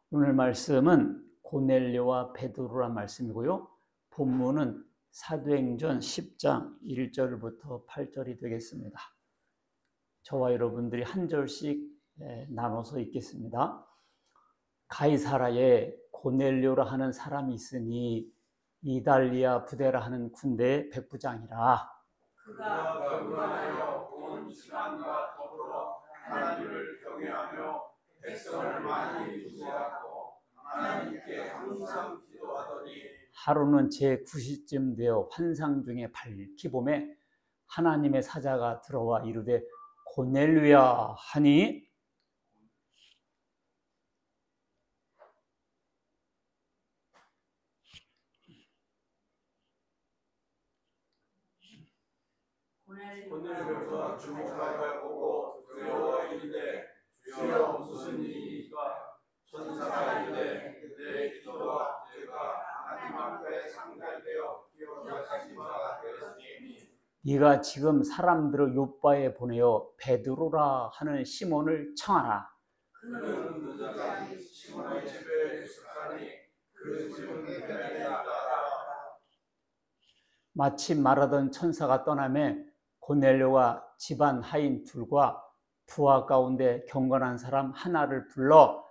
오늘 말씀은 고넬료와 베드로란 말씀이고요. 본문은 사도행전 10장 1절부터 8절이 되겠습니다. 저와 여러분들이 한 절씩 나눠서 읽겠습니다. 가이사라에 고넬료라 하는 사람이 있으니 이달리아 부대라 하는 군대의 백부장이라. 그가 경건하여 온 집안과 더불어 하나님을 경외하며 백성을 많이 유지하고 하나님께 항상 기도하더니 하루는 제9시쯤 되어 환상 중에 밝히 봄에 하나님의 사자가 들어와 이르되 고넬료야 하니 고넬료가 주목하여 보고 두려워 이르되 주여 무슨 일이니까? 천사가 이르되 내 기도와 죄가 하나님 앞에 상달되어 기억하신 바가 되었으니 네가 지금 사람들을 요바에 보내어 베드로라 하는 시몬을 청하라. 그는 늦어자니 시몬의 집에 있었으니 그 집은 베델에 있다. 마침 말하던 천사가 떠나매 고넬료와 집안 하인 둘과 부하 가운데 경건한 사람 하나를 불러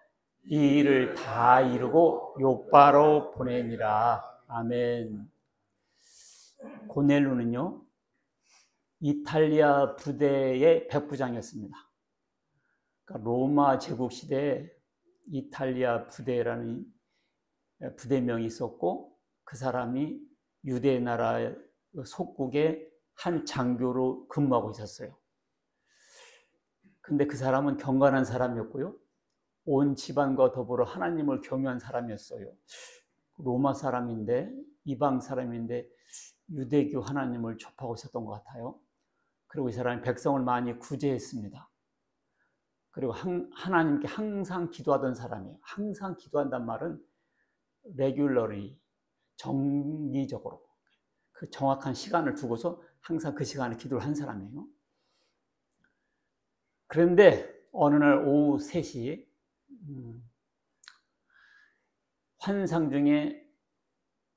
이 일을 다 이루고 요바로 보내니라. 아멘. 고넬료는요, 이탈리아 부대의 백부장이었습니다. 그러니까 로마 제국 시대에 이탈리아 부대라는 부대명이 있었고, 그 사람이 유대 나라 속국의 한 장교로 근무하고 있었어요. 근데 그 사람은 경건한 사람이었고요. 온 집안과 더불어 하나님을 경외한 사람이었어요. 로마 사람인데, 이방 사람인데 유대교 하나님을 접하고 있었던 것 같아요. 그리고 이 사람이 백성을 많이 구제했습니다. 그리고 하나님께 항상 기도하던 사람이에요. 항상 기도한단 말은 regularly, 정기적으로 그 정확한 시간을 두고서 항상 그 시간에 기도를 한 사람이에요. 그런데 어느 날 오후 3시 환상 중에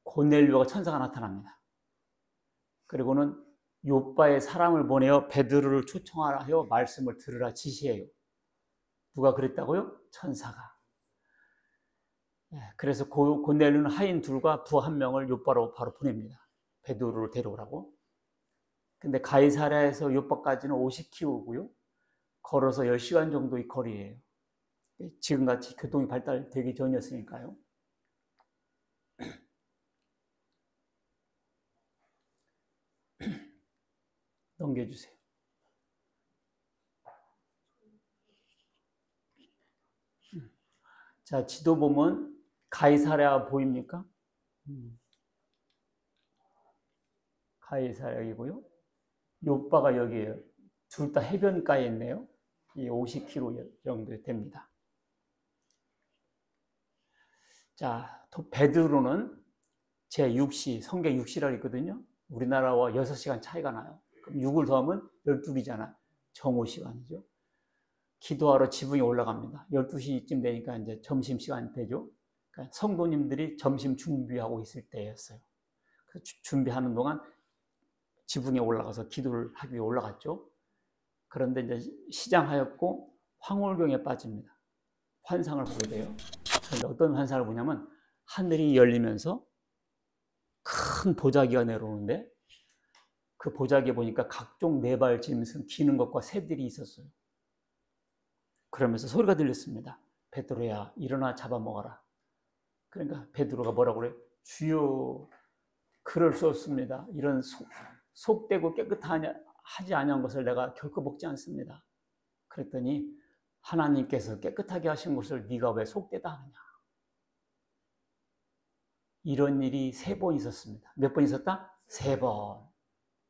고넬료가 천사가 나타납니다. 그리고는 요바에 사람을 보내어 베드로를 초청하라 하여 말씀을 들으라 지시해요. 누가 그랬다고요? 천사가. 그래서 고넬료는 하인 둘과 부하 한 명을 요바로 바로 보냅니다. 베드로를 데려오라고. 근데 가이사랴에서 요바까지는 50km고요. 걸어서 10시간 정도의 거리예요. 지금같이 교통이 발달되기 전이었으니까요. 넘겨주세요. 자, 지도 보면 가이사랴 보입니까? 가이사랴이고요. 요바가 여기에요. 둘 다 해변가에 있네요. 이 50km 정도 됩니다. 자, 베드로는 제6시, 성경 6시라고 있거든요. 우리나라와 6시간 차이가 나요. 그럼 6을 더하면 12기잖아. 정오시간이죠. 기도하러 지붕에 올라갑니다. 12시쯤 되니까 이제 점심시간 되죠. 그러니까 성도님들이 점심 준비하고 있을 때였어요. 그래서 준비하는 동안 지붕에 올라가서 기도를 하기 위해 올라갔죠. 그런데 이제 시장하였고 황홀경에 빠집니다. 환상을 보게 돼요. 그런데 어떤 환상을 보냐면 하늘이 열리면서 큰 보자기가 내려오는데 그 보자기에 보니까 각종 네발 짐승 기는 것과 새들이 있었어요. 그러면서 소리가 들렸습니다. 베드로야 일어나 잡아먹어라. 그러니까 베드로가 뭐라고 그래? 주여 그럴 수 없습니다. 이런 속되고 깨끗하지 아니한 것을 내가 결코 먹지 않습니다. 그랬더니 하나님께서 깨끗하게 하신 것을 네가 왜 속되다 하느냐. 이런 일이 3번 있었습니다. 몇 번 있었다? 3번.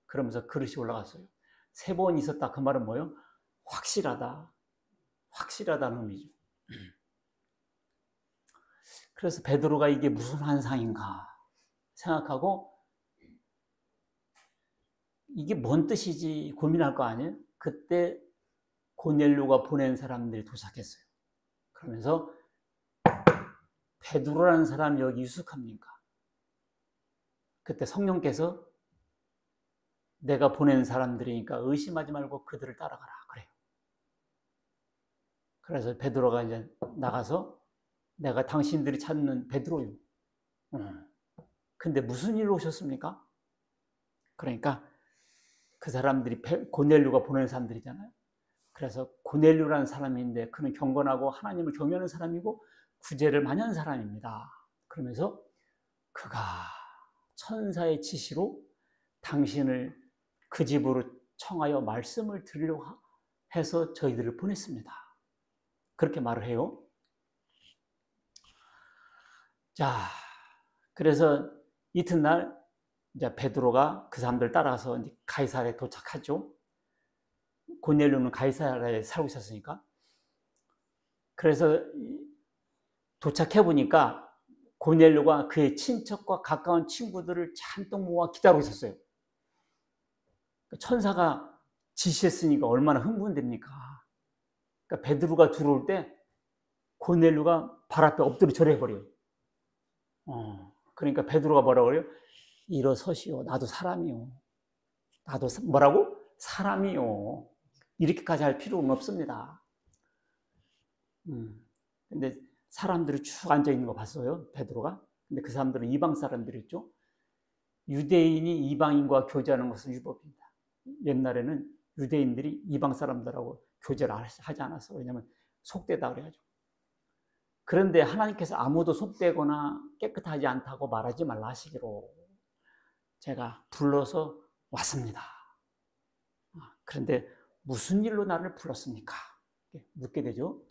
그러면서 그릇이 올라갔어요. 3번 있었다. 그 말은 뭐예요? 확실하다. 확실하다는 의미죠. 그래서 베드로가 이게 무슨 환상인가 생각하고 이게 뭔 뜻이지 고민할 거 아니에요? 그때 고넬료가 보낸 사람들이 도착했어요. 그러면서 베드로라는 사람이 여기 유숙합니까? 그때 성령께서 내가 보낸 사람들이니까 의심하지 말고 그들을 따라가라 그래요. 그래서 베드로가 이제 나가서 내가 당신들이 찾는 베드로요. 근데 무슨 일로 오셨습니까? 그러니까 그 사람들이 고넬료가 보낸 사람들이잖아요. 그래서 고넬료라는 사람인데 그는 경건하고 하나님을 경외하는 사람이고 구제를 많이 하는 사람입니다. 그러면서 그가 천사의 지시로 당신을 그 집으로 청하여 말씀을 드리려고 해서 저희들을 보냈습니다. 그렇게 말을 해요. 자, 그래서 이튿날 이제 베드로가 그 사람들 따라가서 이제 가이사랴에 도착하죠. 고넬료는 가이사랴에 살고 있었으니까. 그래서 도착해 보니까 고넬료가 그의 친척과 가까운 친구들을 잔뜩 모아 기다리고 있었어요. 천사가 지시했으니까 얼마나 흥분됩니까? 그러니까 베드로가 들어올 때 고넬료가 발 앞에 엎드려 절해버려요. 그러니까 베드로가 뭐라고 그래요? 일어서시오. 나도 사람이요. 나도 뭐라고? 사람이요. 이렇게까지 할 필요는 없습니다. 근데 사람들이 쭉 앉아 있는 거 봤어요, 베드로가. 근데 그 사람들은 이방 사람들이었죠. 유대인이 이방인과 교제하는 것은 유법입니다. 옛날에는 유대인들이 이방 사람들하고 교제를 하지 않았어. 왜냐하면 속되다 그래가지고. 그런데 하나님께서 아무도 속되거나 깨끗하지 않다고 말하지 말라 하시기로 제가 불러서 왔습니다. 그런데 무슨 일로 나를 불렀습니까? 묻게 되죠.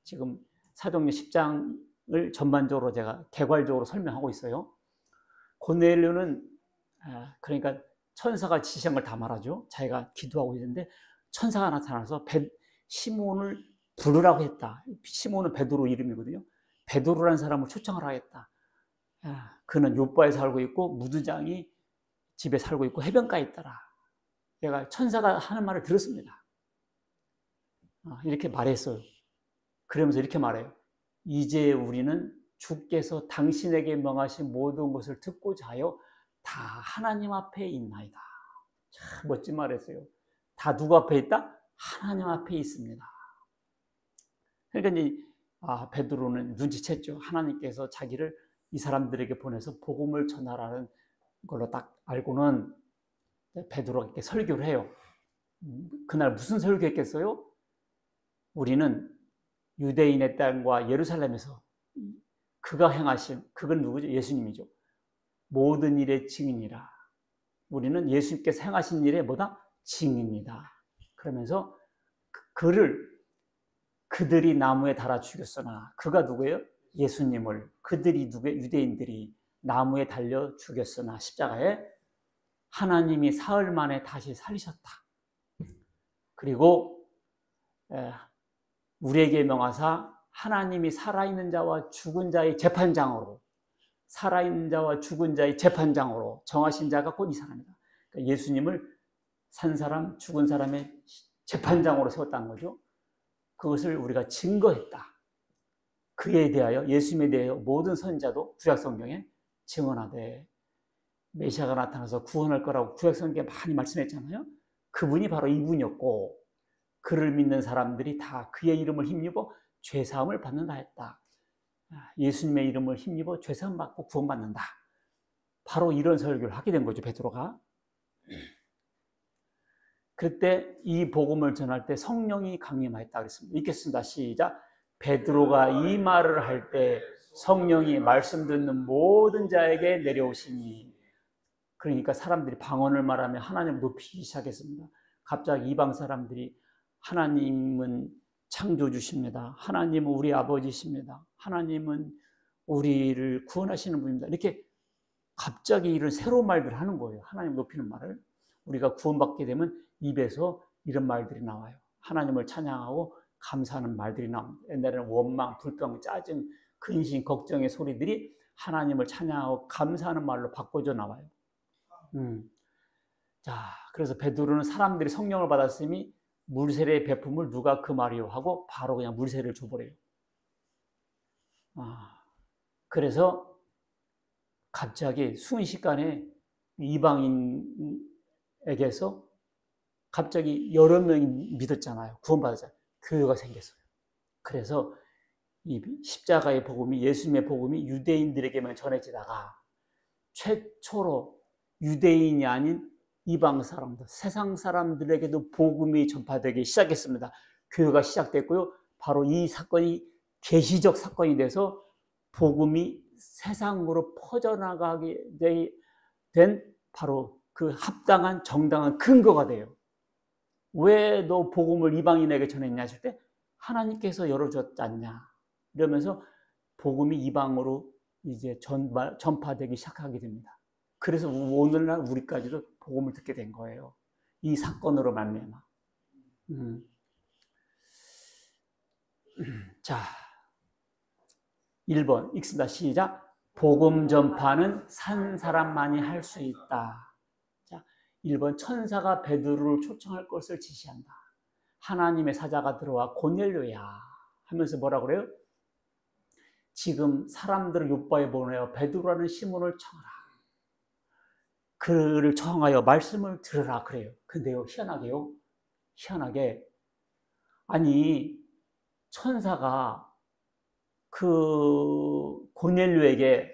지금 사도행전 10장을 전반적으로 제가 개괄적으로 설명하고 있어요. 고넬료는 그러니까 천사가 지시한 걸 다 말하죠. 자기가 기도하고 있는데 천사가 나타나서 시몬을 부르라고 했다. 시몬은 베드로 이름이거든요. 베드로라는 사람을 초청을 하겠다. 그는 요바에 살고 있고 무두장이 집에 살고 있고 해변가에 있더라. 내가 천사가 하는 말을 들었습니다. 이렇게 말했어요. 그러면서 이렇게 말해요. 이제 우리는 주께서 당신에게 명하신 모든 것을 듣고자 하여 다 하나님 앞에 있나이다. 참 멋진 말했어요. 다 누구 앞에 있다? 하나님 앞에 있습니다. 그러니까 이제 베드로는 눈치챘죠. 하나님께서 자기를 이 사람들에게 보내서 복음을 전하라는 걸로 딱 알고는 베드로가 이렇게 설교를 해요. 그날 무슨 설교했겠어요? 우리는 유대인의 땅과 예루살렘에서 그가 행하신, 그건 누구죠? 예수님이죠. 모든 일의 증인이라. 우리는 예수님께서 행하신 일의 뭐다? 증인이다. 그러면서 그들이 나무에 달아 죽였으나 그가 누구예요? 예수님을 그들이 누구예요? 유대인들이 나무에 달려 죽였으나 십자가에 하나님이 사흘 만에 다시 살리셨다. 그리고 우리에게 명하사 하나님이 살아있는 자와 죽은 자의 재판장으로 살아있는 자와 죽은 자의 재판장으로 정하신 자가 곧 이 사람이다. 그러니까 예수님을 산 사람, 죽은 사람의 재판장으로 세웠다는 거죠. 그것을 우리가 증거했다. 그에 대하여 예수님에 대하여 모든 선지자도 구약성경에 증언하되 메시아가 나타나서 구원할 거라고 구약성경에 많이 말씀했잖아요. 그분이 바로 이분이었고 그를 믿는 사람들이 다 그의 이름을 힘입어 죄사함을 받는다 했다. 예수님의 이름을 힘입어 죄사함 받고 구원받는다. 바로 이런 설교를 하게 된 거죠, 베드로가. 그때 이 복음을 전할 때 성령이 강림하였다 그랬습니다. 읽겠습니다. 시작. 베드로가 이 말을 할 때 성령이 말씀 듣는 모든 자에게 내려오시니. 그러니까 사람들이 방언을 말하며 하나님을 높이기 시작했습니다. 갑자기 이방 사람들이 하나님은 창조주십니다. 하나님은 우리 아버지십니다. 하나님은 우리를 구원하시는 분입니다. 이렇게 갑자기 이런 새로운 말들을 하는 거예요. 하나님 높이는 말을. 우리가 구원받게 되면 입에서 이런 말들이 나와요. 하나님을 찬양하고 감사하는 말들이 나옵니다. 옛날에는 원망, 불평, 짜증, 근심, 걱정의 소리들이 하나님을 찬양하고 감사하는 말로 바꿔져 나와요. 자, 그래서 베드로는 사람들이 성령을 받았으니 물세례의 베품을 누가 그 말이요 하고 바로 그냥 물세례를 줘버려요. 그래서 갑자기 순식간에 이방인에게서 갑자기 여러 명이 믿었잖아요. 구원받았잖아요. 교회가 생겼어요. 그래서 이 십자가의 복음이, 예수님의 복음이 유대인들에게만 전해지다가 최초로 유대인이 아닌 이방 사람들, 세상 사람들에게도 복음이 전파되기 시작했습니다. 교회가 시작됐고요. 바로 이 사건이 계시적 사건이 돼서 복음이 세상으로 퍼져나가게 된 바로 그 합당한 정당한 근거가 돼요. 왜 너 복음을 이방인에게 전했냐 하실 때 하나님께서 열어줬지 않냐 이러면서 복음이 이방으로 이제 전파되기 시작하게 됩니다. 그래서 오늘날 우리까지도 복음을 듣게 된 거예요. 이 사건으로 말미암아. 자, 1번 읽습니다. 시작. 복음 전파는 산 사람만이 할 수 있다. 자, 1번 천사가 베드로를 초청할 것을 지시한다. 하나님의 사자가 들어와 고넬료야 하면서 뭐라 그래요? 지금 사람들을 요바에 보내어 베드로라는 시몬을 청하라. 그를 청하여 말씀을 들으라 그래요. 근데요, 희한하게 아니 천사가 그 고넬료에게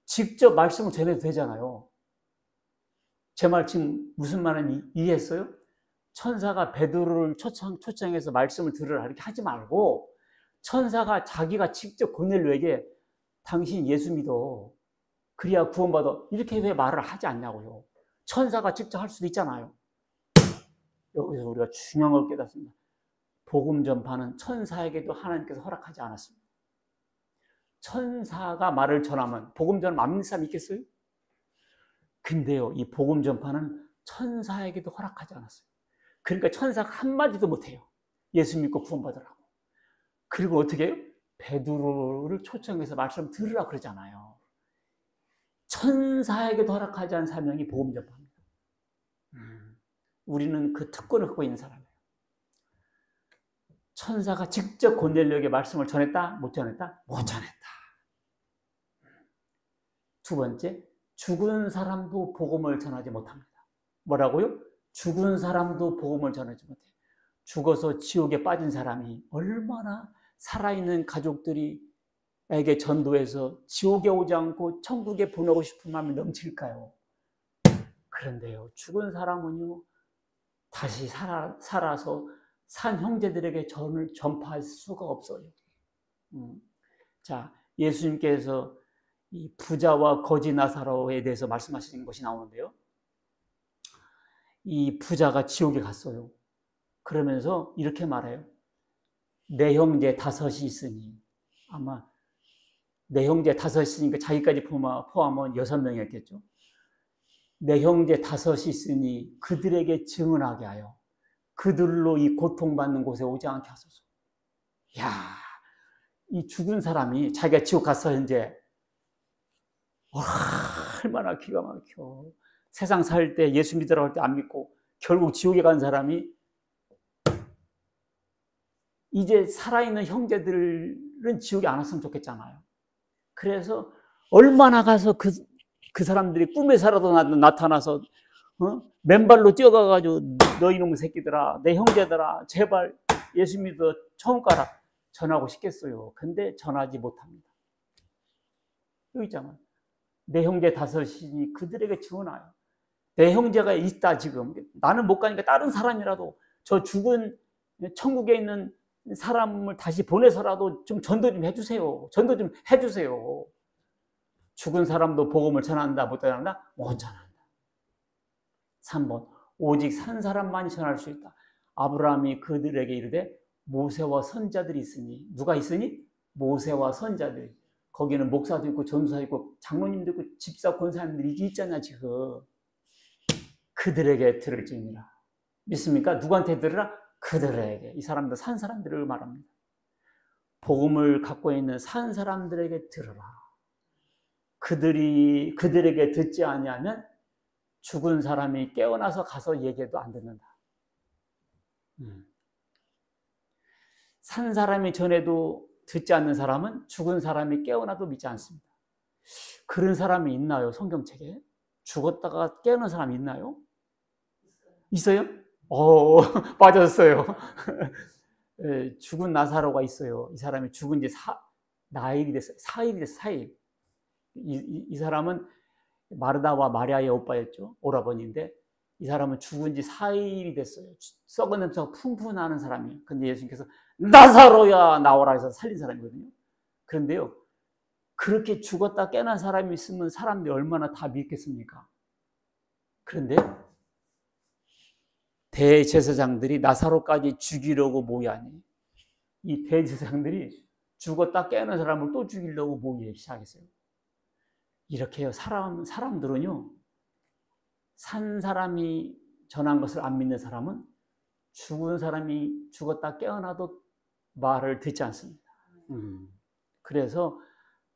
직접 말씀을 전해도 되잖아요. 제 말 지금 무슨 말인지 이해했어요? 천사가 베드로를 초청해서 말씀을 들으라 이렇게 하지 말고 천사가 자기가 직접 고넬료에게 당신 예수 믿어. 그래야 구원받아. 이렇게 왜 말을 하지 않냐고요. 천사가 직접 할 수도 있잖아요. 여기서 우리가 중요한 걸 깨닫습니다. 복음 전파는 천사에게도 하나님께서 허락하지 않았습니다. 천사가 말을 전하면 복음 전하면 안 믿는 사람 있겠어요? 근데요, 이 복음 전파는 천사에게도 허락하지 않았어요. 그러니까 천사가 한마디도 못해요. 예수 믿고 구원받으라고. 그리고 어떻게 해요? 베드로를 초청해서 말씀 들으라 그러잖아요. 천사에게도 허락하지 않은 사명이 복음 전파입니다. 우리는 그 특권을 갖고 있는 사람이에요. 천사가 직접 고넬료에게 말씀을 전했다? 못 전했다? 못 전했다. 두 번째, 죽은 사람도 복음을 전하지 못합니다. 뭐라고요? 죽은 사람도 복음을 전하지 못해요. 죽어서 지옥에 빠진 사람이 얼마나 살아있는 가족들에게 전도해서 지옥에 오지 않고 천국에 보내고 싶은 마음이 넘칠까요? 그런데요, 죽은 사람은요, 다시 살아서 산 형제들에게 전을 전파할 수가 없어요. 자, 예수님께서 이 부자와 거지 나사로에 대해서 말씀하시는 것이 나오는데요. 이 부자가 지옥에 갔어요. 그러면서 이렇게 말해요. 내 형제 5이 있으니, 아마 내 형제 5이니까 자기까지 포함하면 6명이었겠죠. 내 형제 5이 있으니 그들에게 증언하게 하여 그들로 이 고통받는 곳에 오지 않게 하소서. 야, 이 죽은 사람이 자기가 지옥 갔어 현재. 얼마나 기가 막혀. 세상 살 때 예수 믿으라고 할 때 안 믿고 결국 지옥에 간 사람이 이제 살아있는 형제들은 지옥에 안 왔으면 좋겠잖아요. 그래서 얼마나 가서 그 사람들이 꿈에서라도 나타나서 맨발로 뛰어가가지고 너 이놈의 새끼들아, 내 형제들아, 제발 예수 믿어 처음 가라 전하고 싶겠어요. 근데 전하지 못합니다. 여기 있잖아요. 내 형제 5이니 그들에게 증언하여. 내 형제가 있다 지금. 나는 못 가니까 다른 사람이라도 저 죽은 천국에 있는 사람을 다시 보내서라도 좀 전도 좀 해주세요. 전도 좀 해주세요. 죽은 사람도 복음을 전한다, 못 전한다? 못 전한다. 3번, 오직 산 사람만이 전할 수 있다. 아브라함이 그들에게 이르되 모세와 선자들이 있으니. 누가 있으니? 모세와 선자들이. 거기는 목사도 있고 전도사도 있고 장로님도 있고 집사 권사님들이 있잖아 지금. 그들에게 들을지니라. 믿습니까? 누구한테 들으라? 그들에게. 이 사람들 산 사람들을 말합니다. 복음을 갖고 있는 산 사람들에게 들으라. 그들에게 듣지 아니하면 죽은 사람이 깨어나서 가서 얘기해도 안 듣는다. 산 사람이 전해도 듣지 않는 사람은 죽은 사람이 깨어나도 믿지 않습니다. 그런 사람이 있나요? 성경책에? 죽었다가 깨어난 사람이 있나요? 있어요? 빠졌어요. 죽은 나사로가 있어요. 이 사람이 죽은 지 나일이 됐어요. 4일이 됐어요. 4일. 이 사람은 마르다와 마리아의 오빠였죠. 오라버니인데 이 사람은 죽은 지 4일이 됐어요. 썩은 냄새가 풍풍 나는 사람이에요. 근데 예수님께서 나사로야 나오라 해서 살린 사람이거든요. 그런데요, 그렇게 죽었다 깨어난 사람이 있으면 사람들이 얼마나 다 믿겠습니까? 그런데 대제사장들이 나사로까지 죽이려고 모이하니 이 대제사장들이 죽었다 깨어난 사람을 또 죽이려고 모이기 시작했어요. 이렇게 해요. 사람들은요, 산 사람이 전한 것을 안 믿는 사람은 죽은 사람이 죽었다 깨어나도 말을 듣지 않습니다. 그래서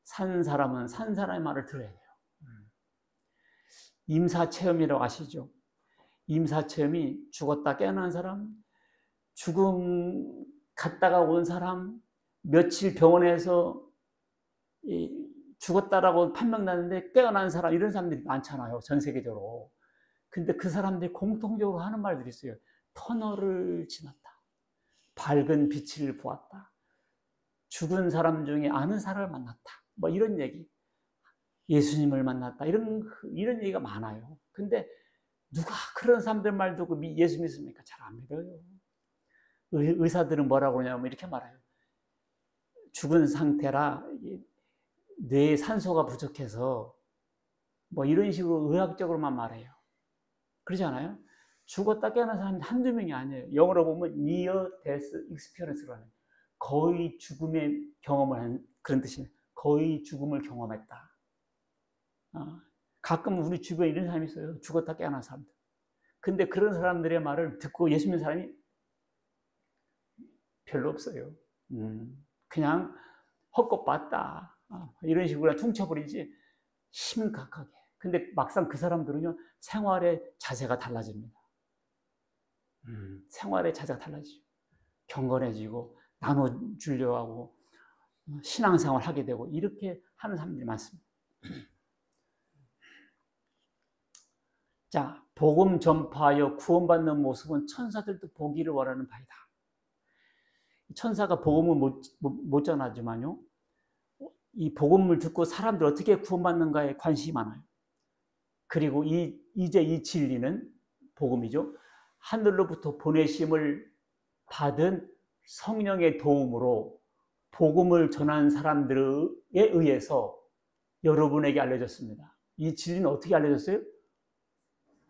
산 사람은 산 사람의 말을 들어야 돼요. 임사체험이라고 아시죠? 임사체험이 죽었다 깨어난 사람, 죽음 갔다가 온 사람, 며칠 병원에서 죽었다라고 판명났는데 깨어난 사람, 이런 사람들이 많잖아요. 전 세계적으로. 근데 그 사람들이 공통적으로 하는 말들이 있어요. 터널을 지났다. 밝은 빛을 보았다. 죽은 사람 중에 아는 사람을 만났다. 뭐 이런 얘기. 예수님을 만났다. 이런 얘기가 많아요. 근데 누가 그런 사람들 말 듣고 예수 믿습니까? 잘 안 믿어요. 의사들은 뭐라고 그러냐면 이렇게 말해요. 죽은 상태라 뇌에 산소가 부족해서 뭐 이런 식으로 의학적으로만 말해요. 그러지 않아요? 죽었다 깨어난 사람이 한두 명이 아니에요. 영어로 보면 near death experience라고 해요. 거의 죽음의 경험을 한 그런 뜻이에요. 거의 죽음을 경험했다. 가끔 우리 주변에 이런 사람이 있어요. 죽었다 깨어난 사람들. 근데 그런 사람들의 말을 듣고 예수 믿는 사람이 별로 없어요. 그냥 헛것 봤다. 이런 식으로 퉁쳐버리지 심각하게. 근데 막상 그 사람들은요, 생활의 자세가 달라집니다. 생활의 자세가 달라지죠. 경건해지고, 나눠주려 하고, 신앙생활 하게 되고, 이렇게 하는 사람들이 많습니다. 자, 복음 전파하여 구원받는 모습은 천사들도 보기를 원하는 바이다. 천사가 복음을 못 전하지만요, 이 복음을 듣고 사람들 어떻게 구원받는가에 관심이 많아요. 그리고 이제 이 진리는 복음이죠. 하늘로부터 보내심을 받은 성령의 도움으로 복음을 전한 사람들에 의해서 여러분에게 알려졌습니다. 이 진리는 어떻게 알려졌어요?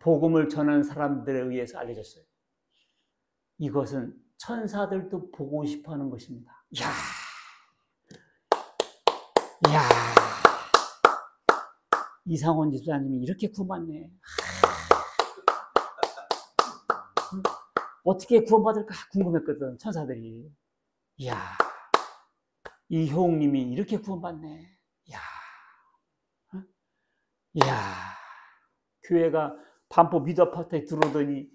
복음을 전하는 사람들에 의해서 알려졌어요. 이것은 천사들도 보고 싶어하는 것입니다. 이야, 이상원 집사님이 이렇게 구원받네. 어떻게 구원받을까 궁금했거든, 천사들이. 이야, 이효웅님이 이렇게 구원받네. 이야, 교회가 반포 미도 아파트에 들어오더니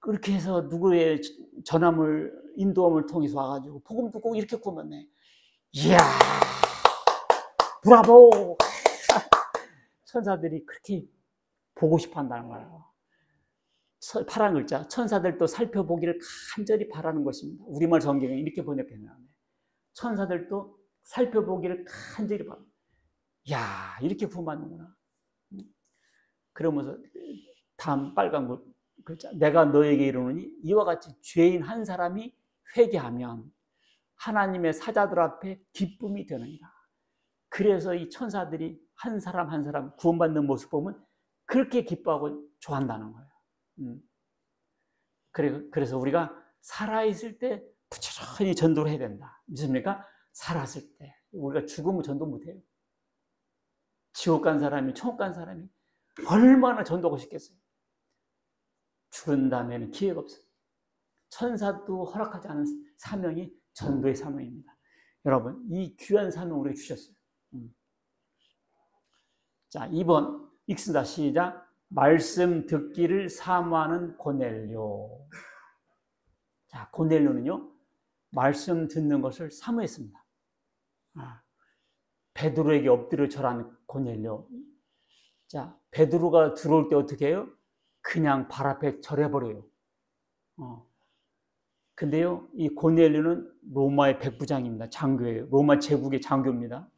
그렇게 해서 누구의 전함을 인도함을 통해서 와가지고 복음 듣고 이렇게 구원받네. 이야, 브라보! 천사들이 그렇게 보고 싶어 한다는 거예요. 파란 글자, 천사들도 살펴보기를 간절히 바라는 것입니다. 우리말 성경에 이렇게 번역했네요. 천사들도 살펴보기를 간절히 바랍니다. 야, 이렇게 구원받는구나. 그러면서 다음 빨간 글자, 내가 너에게 이르노니 이와 같이 죄인 한 사람이 회개하면 하나님의 사자들 앞에 기쁨이 되느니라. 그래서 이 천사들이 한 사람 한 사람 구원받는 모습 보면 그렇게 기뻐하고 좋아한다는 거예요. 그래서 우리가 살아있을 때 부지런히 전도를 해야 된다. 믿습니까? 살았을 때. 우리가 죽으면 전도 못해요. 지옥 간 사람이, 천국 간 사람이 얼마나 전도하고 싶겠어요. 죽은 다음에는 기회가 없어요. 천사도 허락하지 않은 사명이 전도의 사명입니다. 여러분, 이 귀한 사명 우리에게 주셨어요. 자, 2번 읽습니다. 시작. 말씀 듣기를 사모하는 고넬료. 자, 고넬료는요, 말씀 듣는 것을 사모했습니다. 베드로에게 엎드려 절한 고넬료. 자, 베드로가 들어올 때 어떻게 해요? 그냥 발 앞에 절해버려요. 근데요, 이 고넬료는 로마의 백부장입니다. 장교예요. 로마 제국의 장교입니다.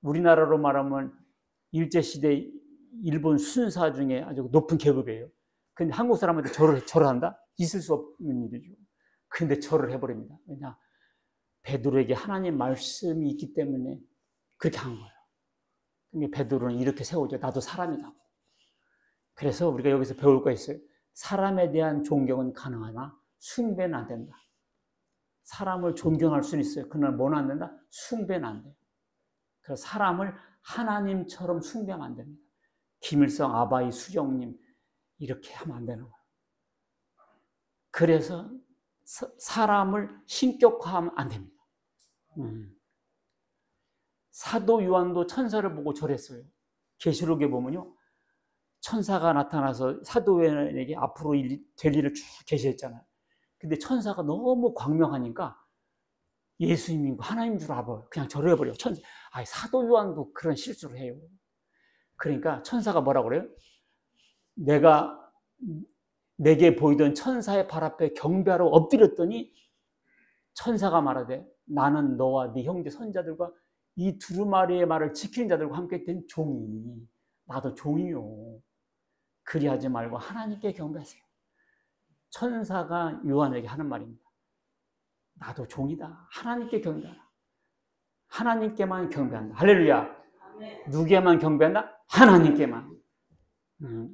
우리나라로 말하면 일제시대 일본 순사 중에 아주 높은 계급이에요. 근데 한국 사람한테 절을 한다? 있을 수 없는 일이죠. 근데 절을 해버립니다. 왜냐? 베드로에게 하나님 말씀이 있기 때문에 그렇게 한 거예요. 그러니까 베드로는 이렇게 세우죠. 나도 사람이다. 그래서 우리가 여기서 배울 거 있어요. 사람에 대한 존경은 가능하나 숭배는 안 된다. 사람을 존경할 수는 있어요. 그러나 뭐는 안 된다? 숭배는 안 돼요. 그래서 사람을 하나님처럼 숭배하면 안 됩니다. 김일성, 아바이, 수정님 이렇게 하면 안 되는 거예요. 그래서 사람을 신격화하면 안 됩니다. 사도 요한도 천사를 보고 절했어요. 계시록에 보면요, 천사가 나타나서 사도 요한에게 앞으로 될 일을 쭉 계시했잖아요. 근데 천사가 너무 광명하니까 예수님이고 하나님인 줄 알아요. 그냥 절을 해버려요. 사도 요한도 그런 실수를 해요. 그러니까 천사가 뭐라고 그래요? 내게 보이던 천사의 발 앞에 경배하러 엎드렸더니 천사가 말하되 나는 너와 네 형제 선자들과 이 두루마리의 말을 지키는 자들과 함께 된 종이, 나도 종이요. 그리하지 말고 하나님께 경배하세요. 천사가 요한에게 하는 말입니다. 나도 종이다. 하나님께 경배하라. 하나님께만 경배한다. 할렐루야. 누구에만 경배한다? 하나님께만.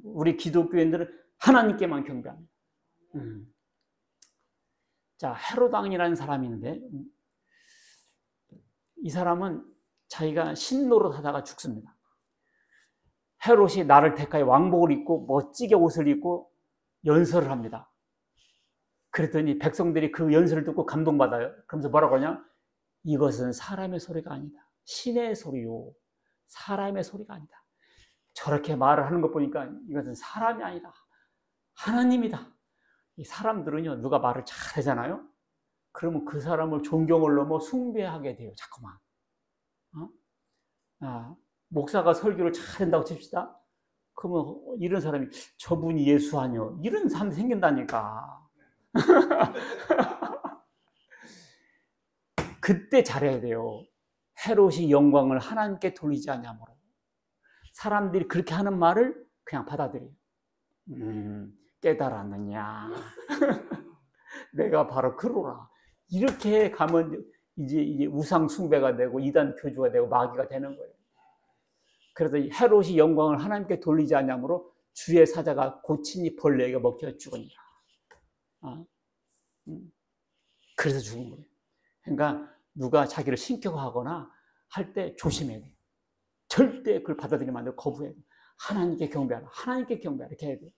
우리 기독교인들은 하나님께만 경배합니다. 자, 헤롯 왕이라는 사람이 있는데 이 사람은 자기가 신노릇 하다가 죽습니다. 헤롯이 나를 택하여 왕복을 입고 멋지게 옷을 입고 연설을 합니다. 그랬더니 백성들이 그 연설을 듣고 감동받아요. 그러면서 뭐라고 하냐? 이것은 사람의 소리가 아니다. 신의 소리요. 사람의 소리가 아니다. 저렇게 말을 하는 것 보니까 이것은 사람이 아니다. 하나님이다. 이 사람들은요, 누가 말을 잘 하잖아요? 그러면 그 사람을 존경을 넘어 숭배하게 돼요, 자꾸만. 목사가 설교를 잘 한다고 칩시다. 그러면 이런 사람이 저분이 예수 아니요? 이런 사람이 생긴다니까. 그때 잘해야 돼요. 헤롯이 영광을 하나님께 돌리지 않냐므로. 사람들이 그렇게 하는 말을 그냥 받아들여요. 깨달았느냐. 내가 바로 그러라. 이렇게 가면 이제 우상 숭배가 되고 이단 교주가 되고 마귀가 되는 거예요. 그래서 헤롯이 영광을 하나님께 돌리지 않냐므로 주의 사자가 고치니 벌레에게 먹혀 죽으니라. 그래서 죽은 거예요. 그러니까 누가 자기를 신격화하거나 할 때 조심해야 돼요. 절대 그걸 받아들이면 안 되고 거부해야 돼요. 하나님께 경배하라. 하나님께 경배하라. 이렇게 해야 돼요.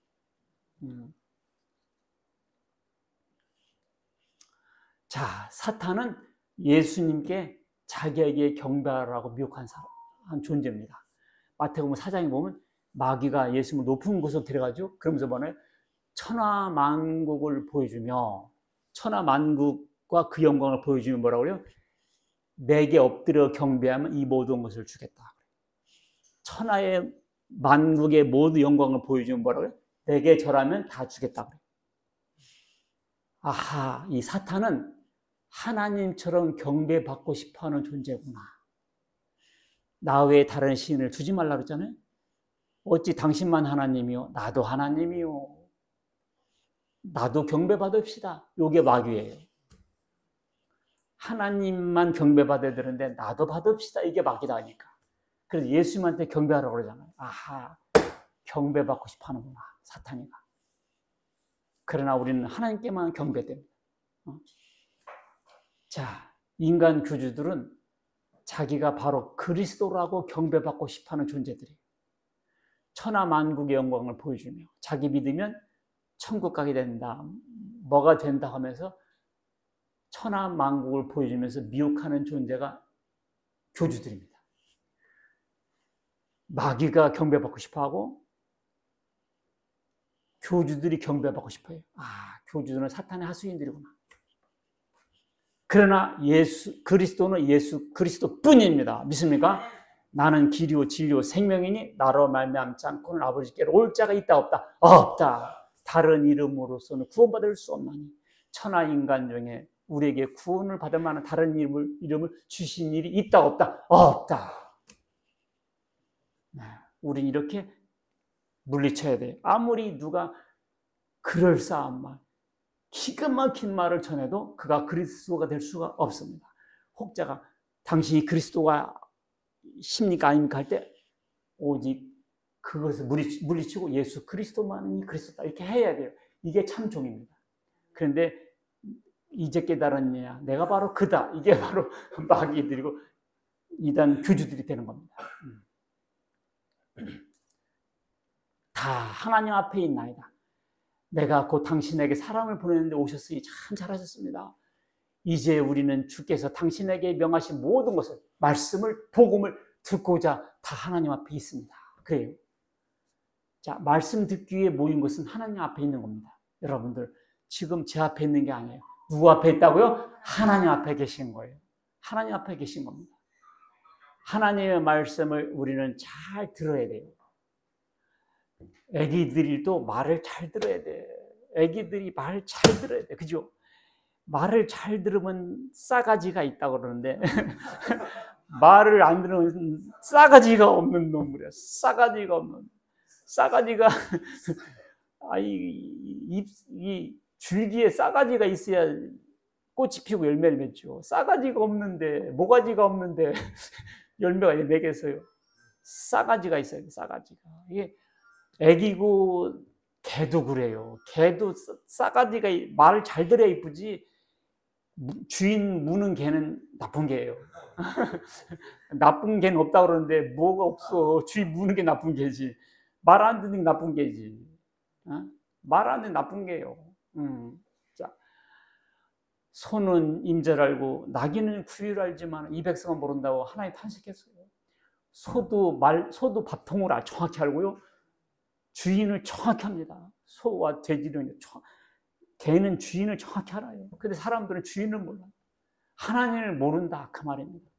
자, 사탄은 예수님께 자기에게 경배하라고 미혹한 존재입니다. 마태복음 4장에 보면 마귀가 예수님을 높은 곳으로 데려가죠. 그러면서 뭐냐면 천하만국을 보여주며 천하만국과 그 영광을 보여주면 뭐라고 그래요? 내게 엎드려 경배하면 이 모든 것을 주겠다. 천하의 만국의 모든 영광을 보여주면 뭐라고 그래요? 내게 절하면 다 주겠다. 아하, 이 사탄은 하나님처럼 경배받고 싶어하는 존재구나. 나 외에 다른 신을 두지 말라 그랬잖아요. 어찌 당신만 하나님이요? 나도 하나님이요. 나도 경배받읍시다. 이게 마귀예요. 하나님만 경배받아야 되는데 나도 받읍시다. 이게 마귀다 하니까. 그래서 예수님한테 경배하라고 그러잖아요. 아하, 경배받고 싶어하는구나, 사탄이가. 그러나 우리는 하나님께만 경배됩니다. 자, 인간 교주들은 자기가 바로 그리스도라고 경배받고 싶어하는 존재들이에요. 천하만국의 영광을 보여주며 자기 믿으면 천국 가게 된다, 뭐가 된다 하면서 천하만국을 보여주면서 미혹하는 존재가 교주들입니다. 마귀가 경배받고 싶어하고 교주들이 경배받고 싶어요. 아, 교주들은 사탄의 하수인들이구나. 그러나 그리스도는 예수 그리스도 뿐입니다. 믿습니까? 나는 길이요 진리요 생명이니 나로 말미암지 않고는 아버지께로 올 자가 있다 없다? 없다. 다른 이름으로서는 구원받을 수 없나니 천하 인간 중에 우리에게 구원을 받을 만한 다른 이름을 주신 일이 있다 없다? 없다. 네, 우린 이렇게 물리쳐야 돼요. 아무리 누가 그럴싸한 말, 기가 막힌 말을 전해도 그가 그리스도가 될 수가 없습니다. 혹자가 당신이 그리스도가 십니까 아닙니까 할 때 오직 그것을 물리치고 예수 그리스도만이 그리스도다 이렇게 해야 돼요. 이게 참 종입니다. 그런데 이제 깨달았느냐 내가 바로 그다 이게 바로 마귀들이고 이단 교주들이 되는 겁니다. 다 하나님 앞에 있나이다. 내가 곧 당신에게 사람을 보내는데 오셨으니 참 잘하셨습니다. 이제 우리는 주께서 당신에게 명하신 모든 것을 말씀을 복음을 듣고자 다 하나님 앞에 있습니다. 그래요. 자, 말씀 듣기 위해 모인 것은 하나님 앞에 있는 겁니다. 여러분들 지금 제 앞에 있는 게 아니에요. 누구 앞에 있다고요? 하나님 앞에 계신 거예요. 하나님 앞에 계신 겁니다. 하나님의 말씀을 우리는 잘 들어야 돼요. 애기들도 말을 잘 들어야 돼. 애기들이 말 잘 들어야 돼. 그죠? 말을 잘 들으면 싸가지가 있다고 그러는데 말을 안 들으면 싸가지가 없는 놈이야. 싸가지가 없는. 싸가지가 이 줄기에 싸가지가 있어야 꽃이 피고 열매를 맺죠. 싸가지가 없는데 모가지가 없는데 열매가 맺겠어요. 싸가지가 있어야 돼. 싸가지가. 이게 애기고 개도 그래요. 개도 싸가지가 말을 잘 들어야 이쁘지. 주인 무는 개는 나쁜 개예요. 나쁜 개는 없다고 그러는데 뭐가 없어. 주인 무는 게 나쁜 개지. 말 안 듣는 게 나쁜 개지. 말 안 듣는 나쁜 개예요. 자, 소는 임자를 알고 나귀는 구유를 알지만 이 백성은 모른다고 하나님 탄식했어요. 소도 밥통을 정확히 알고요. 주인을 정확히 합니다. 소와 돼지는 개는 주인을 정확히 알아요. 근데 사람들은 주인을 몰라요. 하나님을 모른다 그 말입니다.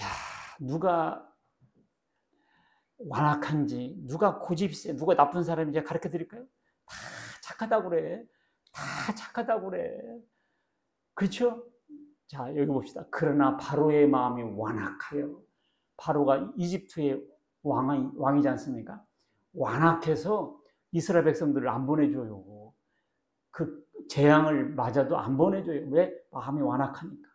야, 누가 완악한지, 누가 고집세, 누가 나쁜 사람인지 가르쳐 드릴까요? 다 착하다고 그래. 다 착하다고 그래. 그렇죠? 자, 여기 봅시다. 그러나 바로의 마음이 완악하여. 바로가 이집트의 왕이지 않습니까? 완악해서 이스라엘 백성들을 안 보내줘요. 그 재앙을 맞아도 안 보내줘요. 왜? 마음이 완악하니까.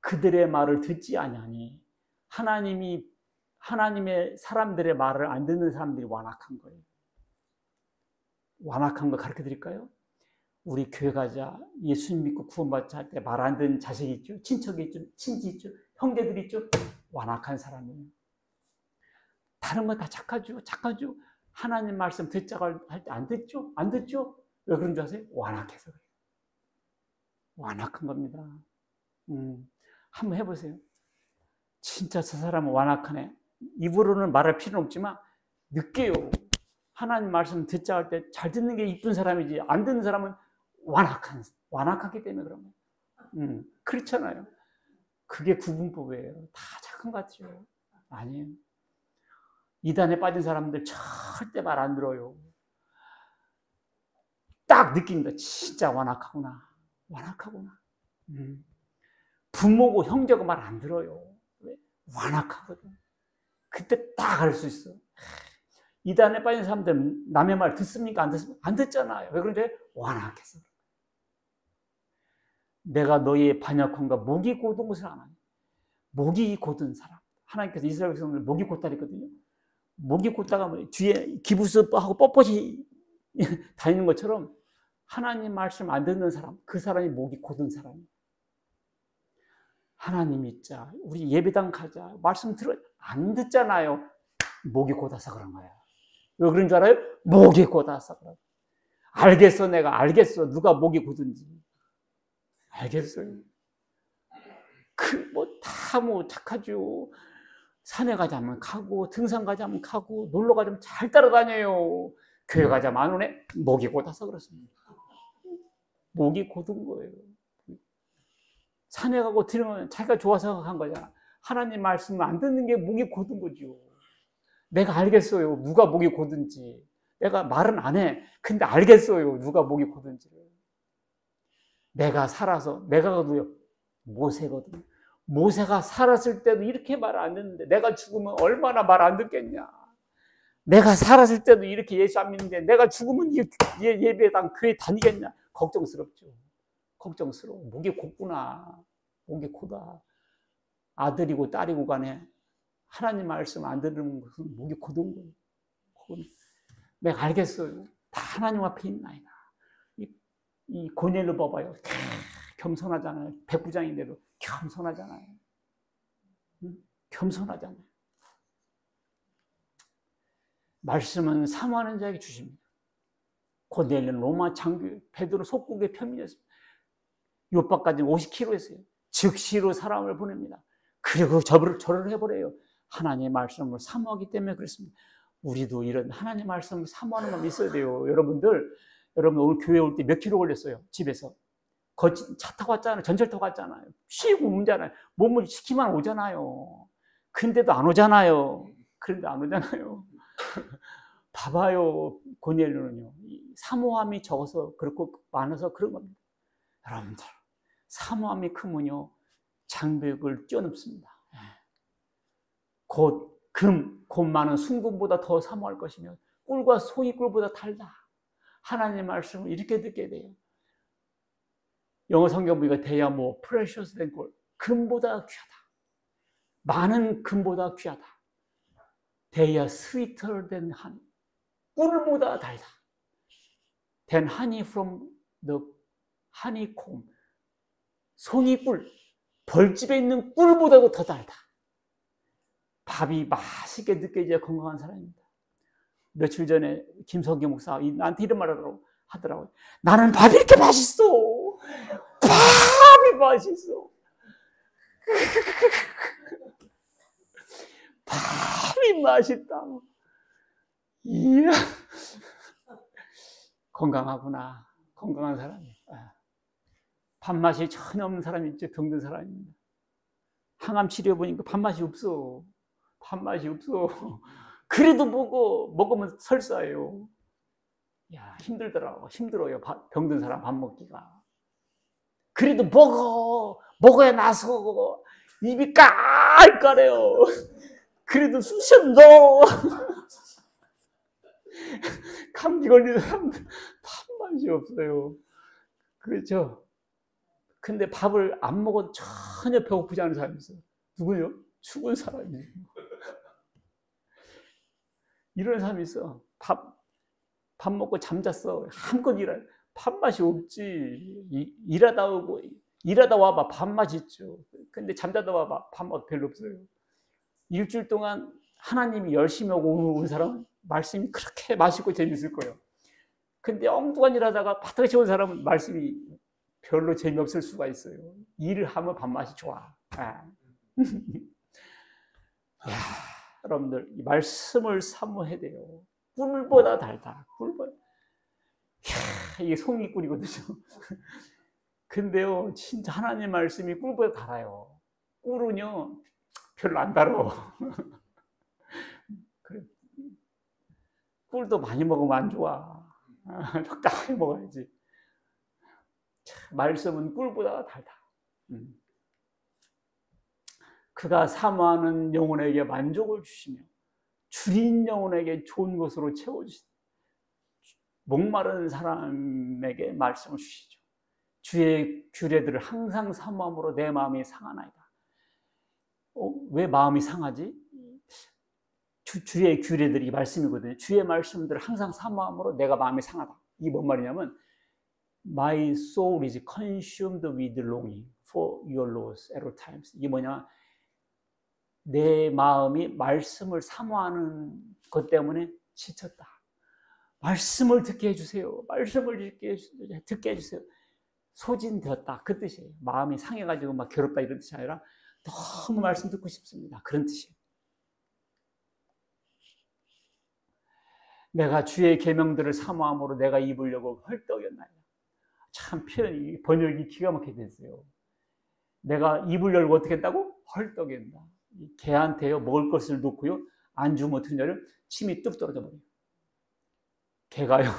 그들의 말을 듣지 아니하니 하나님의 사람들의 말을 안 듣는 사람들이 완악한 거예요. 완악한 거 가르쳐 드릴까요? 우리 교회 가자, 예수님 믿고 구원받자 할 때 말 안 듣는 자식이 있죠, 친척이 있죠, 친지 있죠, 형제들이 있죠. 완악한 사람이에요. 다른 거 다 착하죠. 하나님 말씀 듣자고 할 때 안 듣죠? 안 듣죠? 왜 그런 줄 아세요? 완악해서 그래요. 완악한 겁니다. 한번 해보세요. 진짜 저 사람은 완악하네. 입으로는 말할 필요는 없지만 느껴요. 하나님 말씀 듣자 할 때 잘 듣는 게 이쁜 사람이지 안 듣는 사람은 완악하기 때문에 그런 거예요. 그렇잖아요. 그게 구분법이에요. 다 착한 것 같죠? 아니에요. 이단에 빠진 사람들 절대 말 안 들어요. 딱 느낍니다. 진짜 완악하구나. 부모고 형제고 말 안 들어요. 왜? 완악하거든. 그때 딱 알 수 있어. 이단에 빠진 사람들 남의 말 듣습니까? 안 듣습니까? 안 듣잖아요. 왜 그런데? 완악해서. 내가 너희의 반역함과 목이 곧은 것을 아나니. 목이 곧은 사람. 하나님께서 이스라엘 백성들 목이 곧다 그랬거든요. 목이 곧다가 뒤에 기부스하고 뻣뻣이 다니는 것처럼 하나님 말씀 안 듣는 사람, 그 사람이 목이 곧은 사람이에요. 하나님 믿자, 우리 예배당 가자, 말씀 들어 안 듣잖아요. 목이 곧아서 그런 거야. 왜 그런 줄 알아요? 목이 곧아서 그런 거야. 알겠어, 내가 알겠어. 누가 목이 곧은지 알겠어요. 다 착하죠. 산에 가자면 가고, 등산 가자면 가고, 놀러 가자면 잘 따라다녀요. 교회 가자면 안 오네? 목이 곧아서 그렇습니다. 목이 곧은 거예요. 산에 가고 들으면 자기가 좋아서 한 거잖아. 하나님 말씀을 안 듣는 게 목이 곧은 거죠. 내가 알겠어요. 누가 목이 곧은지. 내가 말은 안 해. 근데 알겠어요. 누가 목이 곧은지를. 내가 살아서, 내가 누구요? 모세거든요. 모세가 살았을 때도 이렇게 말 안 듣는데 내가 죽으면 얼마나 말 안 듣겠냐. 내가 살았을 때도 이렇게 예수 안 믿는데 내가 죽으면 예배당 교회 다니겠냐. 걱정스럽죠. 걱정스러워. 목이 곧구나. 목이 고다. 아들이고 딸이고 간에 하나님 말씀 안 들으면 것은 목이 곧은 거예요. 내가 알겠어요. 다 하나님 앞에 있나이다. 이 고넬료 봐봐요. 겸손하잖아요. 백부장인데도 겸손하잖아요. 겸손하잖아요. 말씀은 사모하는 자에게 주십니다. 고넬료는 로마 장교 베드로 속국의 편민이었습니다. 요바까지 50km 했어요. 즉시로 사람을 보냅니다. 그리고 절을 해버려요. 하나님의 말씀을 사모하기 때문에 그렇습니다. 우리도 이런 하나님의 말씀을 사모하는 마음이 있어야 돼요. 여러분 오늘 교회 올 때 몇 킬로 걸렸어요? 집에서. 차 타고 왔잖아요. 전철 타고 왔잖아요. 쉬고 오잖아요. 몸을 시키면 오잖아요. 근데도 안 오잖아요. 그런데 안 오잖아요. 봐봐요. 고넬료는요. 사모함이 적어서 그렇고 많아서 그런 겁니다. 여러분들 사모함이 크면요 장벽을 뛰어넘습니다. 곧 많은 순금보다 더 사모할 것이며 꿀과 송이 꿀보다 달다. 하나님의 말씀을 이렇게 듣게 돼요. 영어 성경 보니까 they are more precious than gold. 금보다 귀하다. 많은 금보다 귀하다. They are sweeter than honey. 꿀보다 달다. Than honey from the honeycomb. 송이꿀, 벌집에 있는 꿀보다도 더 달다. 밥이 맛있게 느껴져야 건강한 사람입니다. 며칠 전에 김성기 목사 나한테 이런 말을 하더라고요. 나는 밥이 이렇게 맛있어. 밥이 맛있어. 밥이 맛있다. 이야. 건강하구나. 건강한 사람이에요. 밥맛이 전혀 없는 사람이 있죠. 병든 사람입니다. 항암 치료 보니까 밥맛이 없어. 밥맛이 없어. 그래도 먹으면 설사예요. 야, 힘들어요. 병든 사람 밥 먹기가. 그래도 먹어야 나서 입이 깔깔해요. 그래도 쑤셔. 감기 걸리는 사람들 밥맛이 없어요. 그렇죠? 근데 밥을 안 먹어도 전혀 배고프지 않은 사람이 있어요. 누구요? 죽은 사람이에요. 이런 사람이 있어. 밥 먹고 잠잤어. 한껏 밥맛이 없지. 일하다 와봐. 밥맛이 있죠. 근데 잠자다 와봐. 밥맛 별로 없어요. 일주일 동안 하나님이 열심히 하고 온 사람은 말씀이 그렇게 맛있고 재밌을 거예요. 근데 엉뚱한 일 하다가 바닥에 온 사람은 말씀이 별로 재미없을 수가 있어요. 일을 하면 밥맛이 좋아. 야, 여러분들 이 말씀을 사모해야 돼요. 꿀보다 달다. 꿀보다. 이게 송이꿀이거든요. 근데요, 진짜 하나님 말씀이 꿀보다 달아요. 꿀은요, 별로 안 달아. 그래. 꿀도 많이 먹으면 안 좋아. 적당히 먹어야지. 말씀은 꿀보다 달다. 그가 사모하는 영혼에게 만족을 주시며 줄인 영혼에게 좋은 것으로 채워주시다. 목마른 사람에게 말씀을 주시죠. 주의 규례들을 항상 사모함으로 내 마음이 상하나이다. 왜 마음이 상하지? 주의 규례들이 말씀이거든요. 주의 말씀들을 항상 사모함으로 내가 마음이 상하다. 이게 뭔 말이냐면 My soul is consumed with longing for your laws at all times. 이게 뭐냐? 내 마음이 말씀을 사모하는 것 때문에 지쳤다. 말씀을 듣게 해주세요. 말씀을 듣게 해주세요. 소진되었다. 그 뜻이에요. 마음이 상해가지고 막 괴롭다 이런 뜻이 아니라 너무 말씀 듣고 싶습니다. 그런 뜻이에요. 내가 주의 계명들을 사모함으로 내가 입으려고 헐떡였나이다. 참 번역이 기가 막히게 됐어요. 내가 입을 열고 어떻게 했다고? 헐떡인다. 개한테요 먹을 것을 놓고요 안 주면 어떻게 하냐면 침이 뚝 떨어져 버려요. 개가요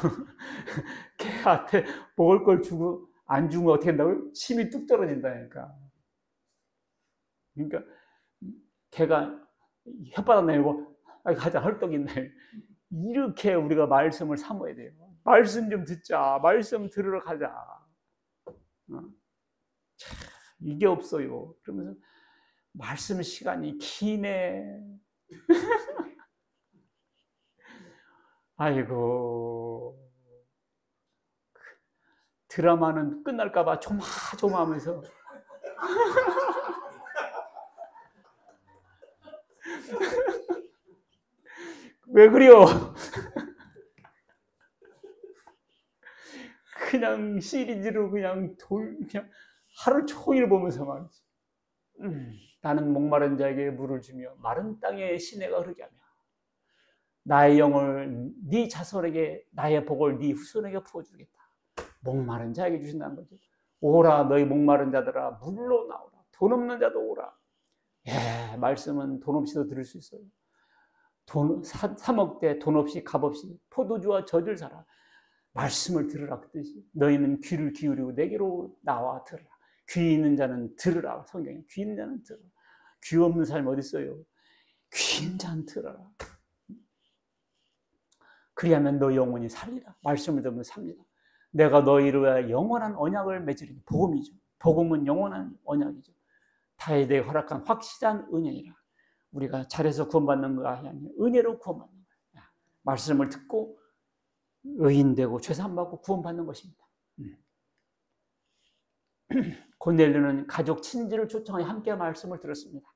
개한테 먹을 걸 주고 안 주면 어떻게 한다고요? 침이 뚝 떨어진다니까. 그러니까 개가 혓바닥 내고 가자 헐떡인다. 이렇게 우리가 말씀을 삼아야 돼요. 말씀 좀 듣자. 말씀 들으러 가자. 이게 없어요. 그러면서 말씀 시간이 기네. 아이고. 드라마는 끝날까봐 조마조마하면서 왜 그래요? 그냥 시리즈로 그냥 하루 종일 보면서 말이지. 나는 목마른 자에게 물을 주며 마른 땅에 시내가 흐르게 하며 나의 영을 네 자손에게 나의 복을 네 후손에게 부어주겠다. 목마른 자에게 주신다는 거죠. 오라 너희 목마른 자들아 물로 나오라. 돈 없는 자도 오라. 말씀은 돈 없이도 들을 수 있어요. 사 먹되 돈 없이 값 없이 포도주와 젖을 사라. 말씀을 들으라 그 뜻이. 너희는 귀를 기울이고 내게로 나와 들으라. 귀 있는 자는 들으라. 성경에 귀 있는 자는 들으라. 귀 없는 사람이 어디 있어요? 귀 있는 자는 들으라. 그리하면 너 영혼이 살리라. 말씀을 들으면 삽니다. 내가 너희를 위하여 영원한 언약을 맺으리니. 복음이죠. 복음은 영원한 언약이죠. 다에 대해 허락한 확실한 은혜이라. 우리가 잘해서 구원받는 것이 아니라 은혜로 구원받는 거예요. 말씀을 듣고 의인되고 죄사함받고 구원받는 것입니다. 고넬료는 가족 친지를 초청하여 함께 말씀을 들었습니다.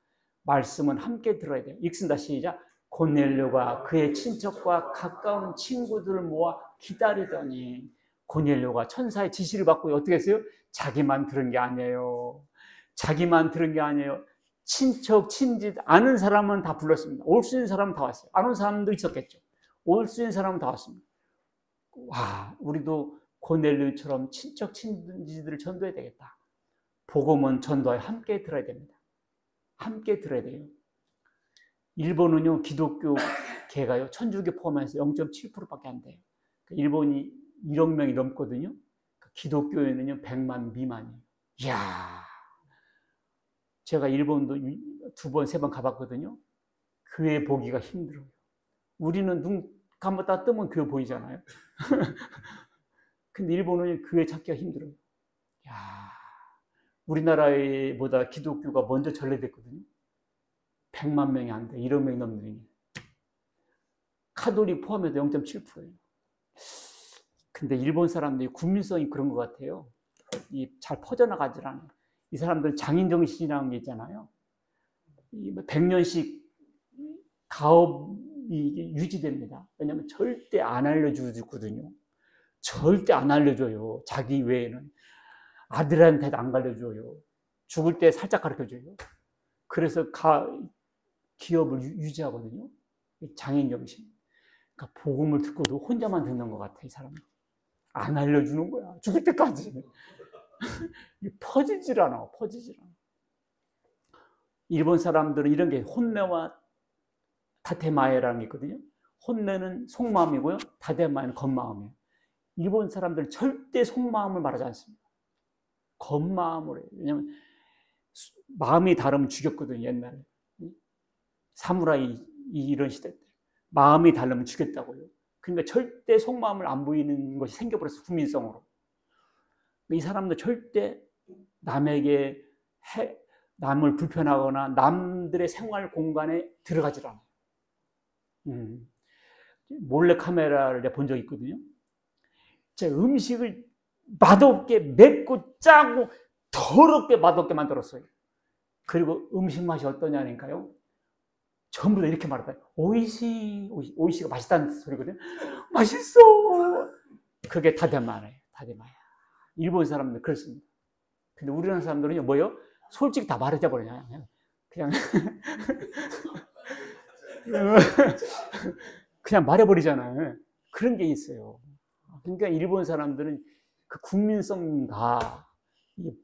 말씀은 함께 들어야 돼요. 읽습니다. 시작. 고넬료가 그의 친척과 가까운 친구들을 모아 기다리더니 고넬료가 천사의 지시를 받고 어떻게 했어요? 자기만 들은 게 아니에요. 자기만 들은 게 아니에요. 친척, 친지, 아는 사람은 다 불렀습니다. 올 수 있는 사람은 다 왔어요. 안 온 사람도 있었겠죠. 올 수 있는 사람은 다 왔습니다. 와, 우리도 고넬료처럼 친척, 친지들을 전도해야 되겠다. 복음은 전도에 함께 들어야 됩니다. 함께 들어야 돼요. 일본은요, 기독교 계가요, 천주교 포함해서 0.7%밖에 안 돼요. 일본이 1억 명이 넘거든요. 기독교에는요, 100만 미만이에요. 이야. 제가 일본도 2번, 3번 가봤거든요. 교회 보기가 힘들어요. 우리는 눈 감았다 뜨면 교회 보이잖아요. 근데 일본은 교회 찾기가 힘들어요. 야, 우리나라보다 기독교가 먼저 전래됐거든요. 100만 명이 안 돼. 1억 명이 넘는 게. 카톨릭 포함해서 0.7%예요. 근데 일본 사람들이 국민성이 그런 것 같아요. 잘 퍼져나가질 않아요. 이 사람들은 장인정신이라는 게 있잖아요. 100년씩 가업이 유지됩니다. 왜냐하면 절대 안 알려주거든요. 절대 안 알려줘요. 자기 외에는. 아들한테도 안 가르쳐줘요. 죽을 때 살짝 가르쳐줘요. 그래서 기업을 유지하거든요. 장인정신. 그러니까 복음을 듣고도 혼자만 듣는 것 같아, 이 사람은. 안 알려주는 거야. 죽을 때까지. 퍼지질 않아. 일본 사람들은 이런 게 혼내와 다테마에라는 게 있거든요. 혼내는 속마음이고요. 다테마에는 겉마음이에요. 일본 사람들은 절대 속마음을 말하지 않습니다. 겉마음으로 해요. 왜냐하면 마음이 다르면 죽였거든요, 옛날에. 사무라이 이런 시대 때. 마음이 다르면 죽였다고요. 그러니까 절대 속마음을 안 보이는 것이 생겨버렸어, 국민성으로. 이 사람도 절대 남에게 남을 불편하거나 남들의 생활 공간에 들어가질 않아요. 몰래 카메라를 본 적이 있거든요. 제 음식을 맛없게 맵고 짜고 더럽게 맛없게 만들었어요. 그리고 음식 맛이 어떠냐니까요. 전부 다 이렇게 말했다. 오이시가 맛있다는 소리거든요. 맛있어. 그게 다대마예요. 다대마야. 일본 사람들 그렇습니다. 근데 우리나라 사람들은요, 뭐요? 솔직히 다 말해줘 버리냐. 그냥 말해버리잖아요. 그런 게 있어요. 그러니까 일본 사람들은 그 국민성과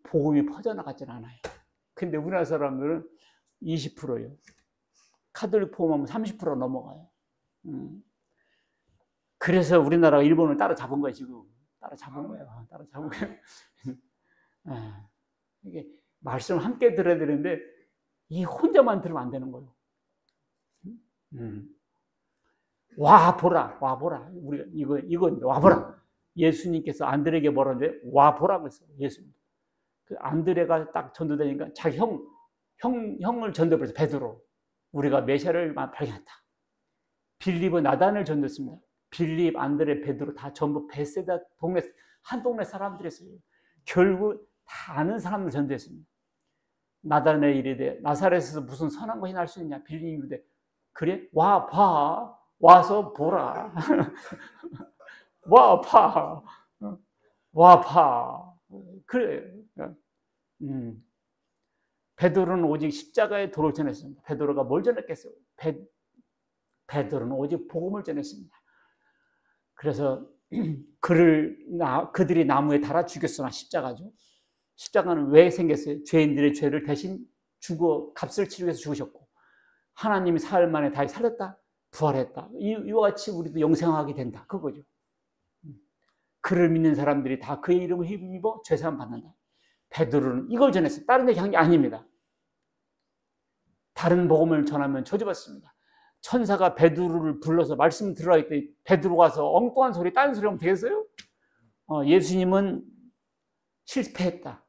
복음이 퍼져나가질 않아요. 근데 우리나라 사람들은 20%예요. 카톨릭 포함하면 30% 넘어가요. 그래서 우리나라가 일본을 따라잡은 거예요, 지금. 따라잡은 거예요. 따라잡은 거예요. 이게 말씀을 함께 들어야 되는데, 이 혼자만 들으면 안 되는 거예요. 와 보라. 우리가 이거 와 보라. 예수님께서 안드레에게 뭐라 하는데 와 보라고 했어요. 예수님. 그 안드레가 딱 전도되니까 자기 형을 전도해버렸어요. 베드로. 우리가 메시아를 발견했다. 빌립은 나단을 전도했습니다. 빌립, 안드레, 베드로 다 전부 베세다 동네 한 동네 사람들이었어요. 결국 다 아는 사람들 전도했습니다. 나단에 이르되 나사렛에서 무슨 선한 것이 날 수 있냐? 빌립이 이르되 그래? 와 봐. 와서 보라. 와 봐. 와 봐. 그래. 베드로는 오직 십자가의 도를 전했습니다. 베드로가 뭘 전했겠어요? 베드로는 오직 복음을 전했습니다. 그래서 그들이 나무에 달아 죽였으나 십자가죠. 십자가는 왜 생겼어요? 죄인들의 죄를 대신 죽어 값을 치르기 위해서 죽으셨고 하나님이 사흘 만에 다시 살렸다. 부활했다. 이와 같이 우리도 영생하게 된다. 그거죠. 그를 믿는 사람들이 다 그의 이름을 힘입어 죄사함 받는다. 베드로는 이걸 전했어요. 다른 얘기 한 게 아닙니다. 다른 복음을 전하면 저주받습니다. 천사가 베드로를 불러서 말씀 들으라 했더니 베드로 가서 엉뚱한 소리, 딴 소리 하면 되겠어요? 예수님은 실패했다.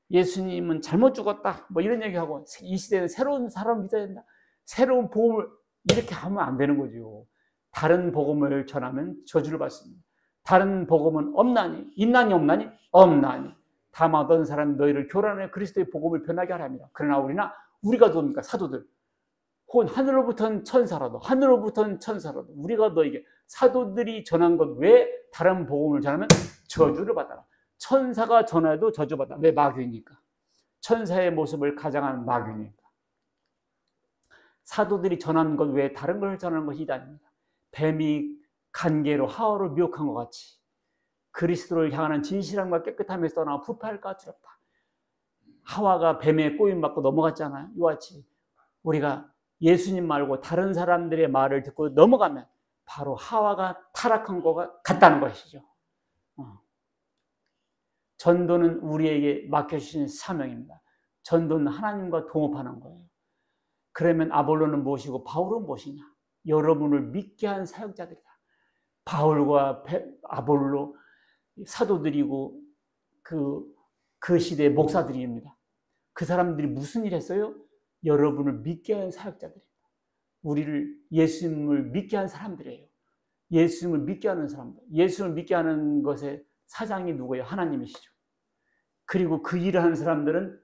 예수님은 잘못 죽었다. 뭐 이런 얘기하고 이 시대는 새로운 사람을 믿어야 된다. 새로운 복음을 이렇게 하면 안 되는 거죠. 다른 복음을 전하면 저주를 받습니다. 다른 복음은 없나니, 있나니 없나니? 없나니. 다만 어떤 사람 너희를 교란하여 그리스도의 복음을 변하게 하랍니다. 그러나 우리가 누굽니까? 사도들. 혹은 하늘로부터는 천사라도 우리가 너에게 사도들이 전한 것 외에 다른 복음을 전하면 저주를 받아라. 천사가 전해도 저주받아. 왜? 마귀니까. 천사의 모습을 가장한 마귀니까. 사도들이 전한 것 외에 다른 걸 전하는 것이 이단입니다. 뱀이 간계로 하와를 미혹한 것 같이 그리스도를 향하는 진실함과 깨끗함에서 떠나 부패할까 두렵다. 하와가 뱀의 꼬임받고 넘어갔잖아요. 이와 같이 우리가 예수님 말고 다른 사람들의 말을 듣고 넘어가면 바로 하와가 타락한 것과 같다는 것이죠. 전도는 우리에게 맡겨주신 사명입니다. 전도는 하나님과 동업하는 거예요. 그러면 아볼로는 무엇이고 바울은 무엇이냐? 여러분을 믿게 한 사역자들이다. 바울과 아볼로 사도들이고 그 시대의 목사들입니다. 그 사람들이 무슨 일 했어요? 여러분을 믿게 한 사역자들입니다. 우리를 예수님을 믿게 한 사람들이에요. 예수님을 믿게 하는 사람들. 예수님을 믿게 하는 것의 사장이 누구예요? 하나님이시죠. 그리고 그 일을 하는 사람들은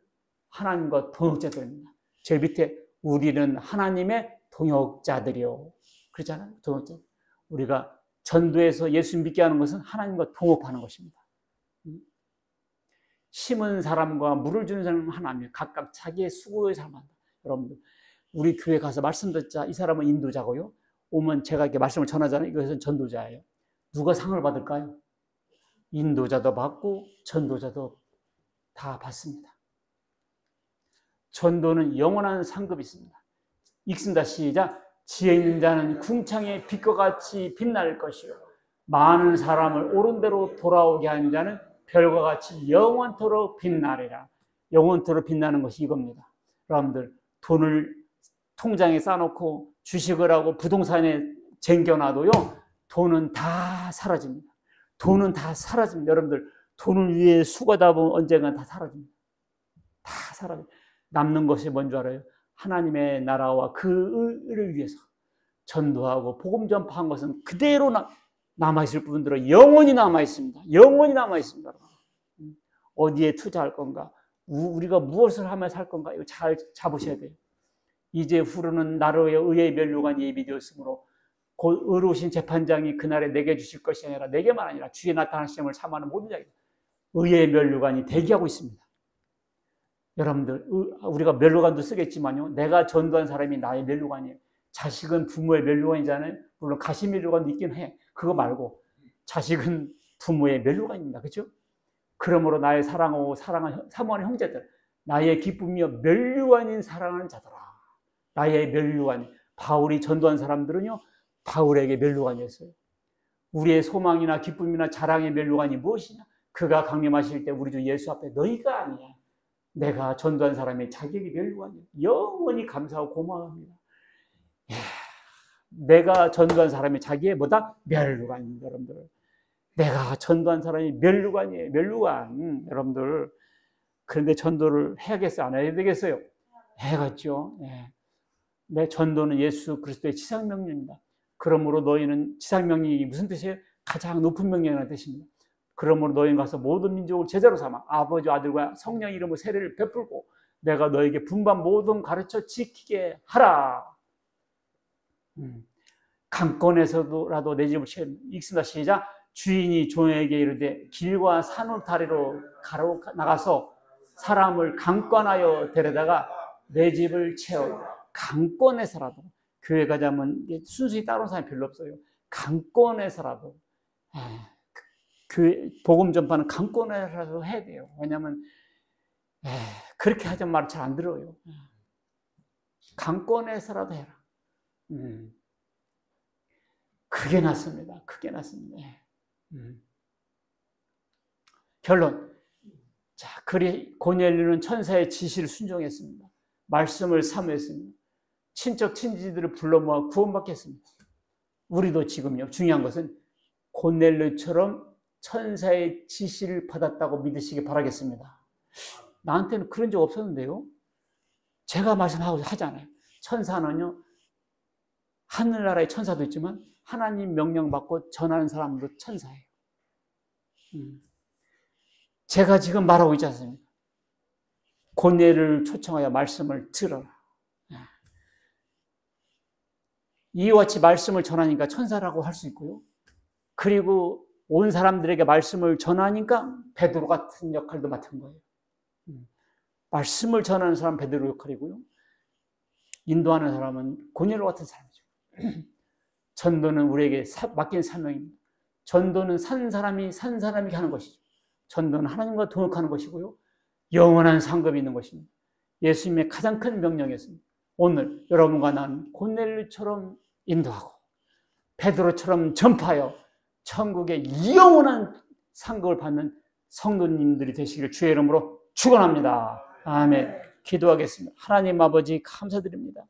하나님과 동역자들입니다. 제 밑에 우리는 하나님의 동역자들이요. 그렇잖아요. 동역자. 우리가 전도해서 예수님 믿게 하는 것은 하나님과 동업하는 것입니다. 심은 사람과 물을 주는 사람은 하나님이에요. 각각 자기의 수고의 삶을 한다. 여러분들, 우리 교회 가서 말씀 듣자. 이 사람은 인도자고요. 오면 제가 이렇게 말씀을 전하잖아요. 이것은 전도자예요. 누가 상을 받을까요? 인도자도 받고 전도자도 다 받습니다. 전도는 영원한 상급이 있습니다. 읽습니다. 시작. 지혜 있는 자는 궁창의 빛과 같이 빛날 것이요 많은 사람을 옳은 대로 돌아오게 하는 자는 별과 같이 영원토록 빛나리라. 영원토록 빛나는 것이 이겁니다. 여러분들, 돈을 통장에 쌓아놓고 주식을 하고 부동산에 쟁겨놔도요, 돈은 다 사라집니다. 돈은 다 사라집니다. 여러분들, 돈을 위해 수고하다 보면 언젠간 다 사라집니다. 다 사라집니다. 남는 것이 뭔지 알아요? 하나님의 나라와 그 의를 위해서 전도하고 복음 전파한 것은 그대로 남아있을 뿐더러 영원히 남아있습니다. 영원히 남아있습니다. 어디에 투자할 건가? 우리가 무엇을 하며 살 건가? 이거 잘 잡으셔야 돼요. 이제 후로는 나로의 의의 면류관이 예비되었으므로 곧 의로우신 재판장이 그날에 내게 주실 것이 아니라 내게만 아니라 주의 나타난 시험을 참아하는 모든 자에게 의의 면류관이 대기하고 있습니다. 여러분들, 우리가 면류관도 쓰겠지만요, 내가 전도한 사람이 나의 면류관이에요. 자식은 부모의 면류관이잖아요. 물론 가시 면류관도 있긴 해. 그거 말고 자식은 부모의 면류관입니다. 그렇죠? 그러므로 나의 사랑하고 사모하는 형제들, 나의 기쁨이여 면류관인 사랑하는 자더라. 나의 면류관. 바울이 전도한 사람들은요, 바울에게 면류관이었어요. 우리의 소망이나 기쁨이나 자랑의 면류관이 무엇이냐? 그가 강림하실 때 우리 주 예수 앞에 너희가 아니야. 내가 전도한 사람의 자격이 면류관이야. 영원히 감사하고 고마워합니다. 내가 전도한 사람의 자기의 뭐다? 면류관입니다, 여러분들. 내가 전도한 사람이 면류관이에요. 면류관. 여러분들. 그런데 전도를 해야겠어요? 안 해야 되겠어요? 해야겠죠. 내 전도는 예수 그리스도의 지상명령입니다. 그러므로 너희는 지상명령이 무슨 뜻이에요? 가장 높은 명령이라는 뜻입니다. 그러므로 너희는 가서 모든 민족을 제자로 삼아 아버지 아들과 성령 이름으로 세례를 베풀고 내가 너에게 분반 모든 가르쳐 지키게 하라. 강권에서도라도 내 집을 채우는 읽습니다. 시작. 주인이 종에게 이르되 길과 산울 다리로 나가서 사람을 강권하여 데려다가 내 집을 채워. 강권에서라도 교회 가자면 순수히 따라온 사람이 별로 없어요. 강권에서라도 그 복음 전파는 강권에서라도 해야 돼요. 왜냐하면 그렇게 하자면 말을 잘 안 들어요. 강권에서라도 해라. 그게 낫습니다. 그게 낫습니다. 결론. 자, 고넬료는 천사의 지시를 순종했습니다. 말씀을 사모했습니다. 친척 친지들을 불러 모아 구원받겠습니다. 우리도 지금요. 중요한 것은 고넬료처럼 천사의 지시를 받았다고 믿으시기 바라겠습니다. 나한테는 그런 적 없었는데요. 제가 말씀하고 하잖아요. 천사는요. 하늘나라의 천사도 있지만 하나님 명령 받고 전하는 사람도 천사예요. 제가 지금 말하고 있지 않습니까? 고넬료를 초청하여 말씀을 들어라. 이와 같이 말씀을 전하니까 천사라고 할 수 있고요. 그리고 온 사람들에게 말씀을 전하니까 베드로 같은 역할도 맡은 거예요. 말씀을 전하는 사람은 베드로 역할이고요. 인도하는 사람은 고넬료 같은 사람이죠. 전도는 우리에게 맡긴 사명입니다. 전도는 산 사람이 하는 것이죠. 전도는 하나님과 동역하는 것이고요. 영원한 상급이 있는 것입니다. 예수님의 가장 큰 명령이었습니다. 오늘 여러분과 나는 고넬료처럼 인도하고 베드로처럼 전파하여 천국의 영원한 상급을 받는 성도님들이 되시기를 주의 이름으로 축원합니다. 아멘. 기도하겠습니다. 하나님 아버지 감사드립니다.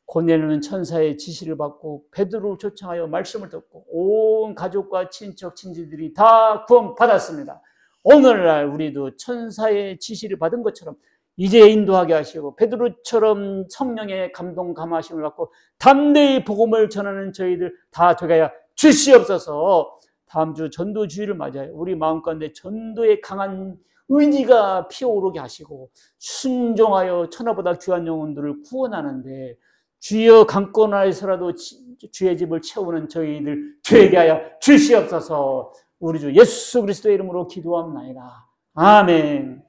고넬료는 천사의 지시를 받고 베드로를 초청하여 말씀을 듣고 온 가족과 친척 친지들이 다 구원받았습니다. 오늘날 우리도 천사의 지시를 받은 것처럼 이제 인도하게 하시고 베드로처럼 성령의 감동 감화심을 받고 담대히 복음을 전하는 저희들 다 되게 하여 주시옵소서. 다음 주 전도주의를 맞아요. 우리 마음 가운데 전도의 강한 의지가 피어오르게 하시고 순종하여 천하보다 귀한 영혼들을 구원하는데 주여 강권하여서라도 주의 집을 채우는 저희들 되게 하여 주시옵소서. 우리 주 예수 그리스도의 이름으로 기도합나이다. 아멘.